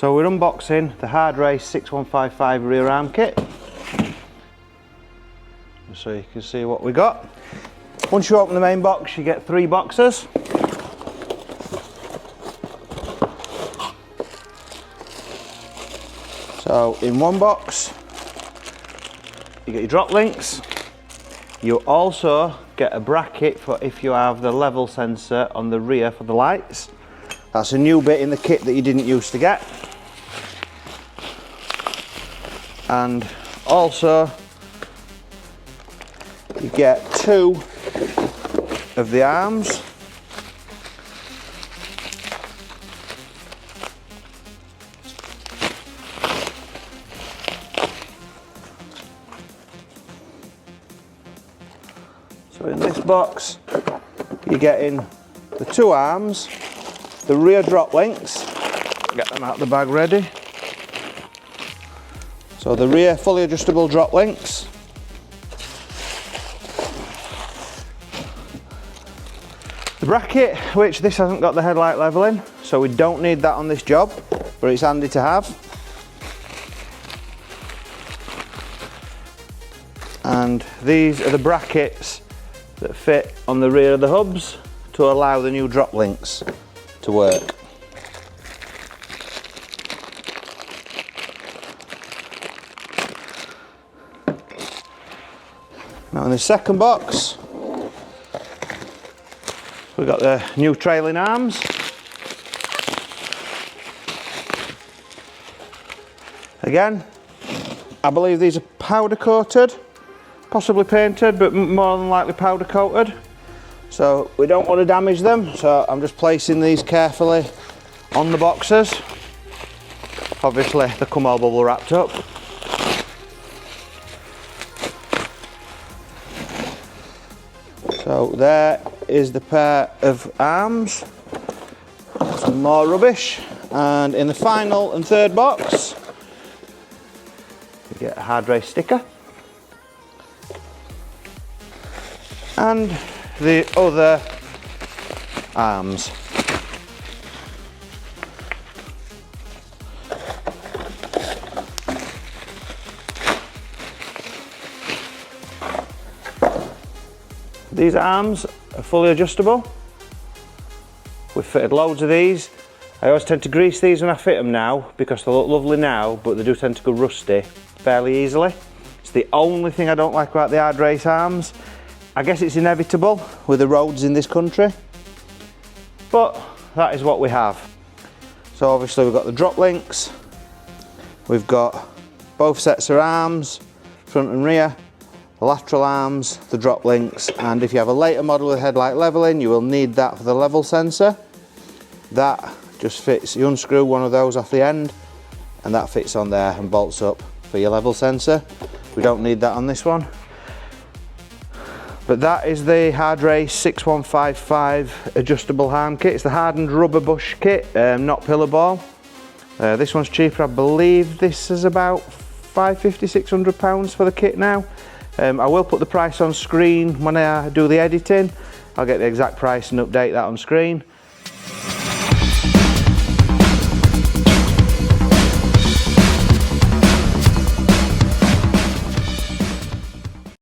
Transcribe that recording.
So we're unboxing the HARDRACE 6155 rear arm kit, so you can see what we got. Once you open the main box, you get 3 boxes. So in one box you get your drop links. You also get a bracket for if you have the level sensor on the rear for the lights. That's a new bit in the kit that you didn't used to get. And also you get 2 of the arms. So in this box you're getting the 2 arms, the rear drop links, get them out of the bag ready. So the rear fully adjustable drop links, the bracket, which this hasn't got the headlight leveling, so we don't need that on this job, but it's handy to have. And these are the brackets that fit on the rear of the hubs to allow the new drop links to work. Now in the second box we've got the new trailing arms. Again, I believe these are powder coated, possibly painted, but more than likely powder coated. So we don't want to damage them, so I'm just placing these carefully on the boxes. Obviously they come all bubble wrapped up. So there is the pair of arms, some more rubbish, and in the final and third box you get a HARDRACE sticker and the other arms. These arms are fully adjustable. We've fitted loads of these. I always tend to grease these when I fit them now because they look lovely now, but they do tend to go rusty fairly easily. It's the only thing I don't like about the HARDRACE arms. I guess it's inevitable with the roads in this country, but that is what we have. So obviously we've got the drop links, we've got both sets of arms, front and rear, the lateral arms, the drop links, and if you have a later model with headlight leveling, you will need that for the level sensor. That just fits, you unscrew one of those off the end and that fits on there and bolts up for your level sensor. We don't need that on this one. But that is the HARDRACE 6155 adjustable arm kit. It's the hardened rubber bush kit, not pillar ball. This one's cheaper. I believe this is about £550–600 for the kit now. I will put the price on screen when I do the editing. I'll get the exact price and update that on screen.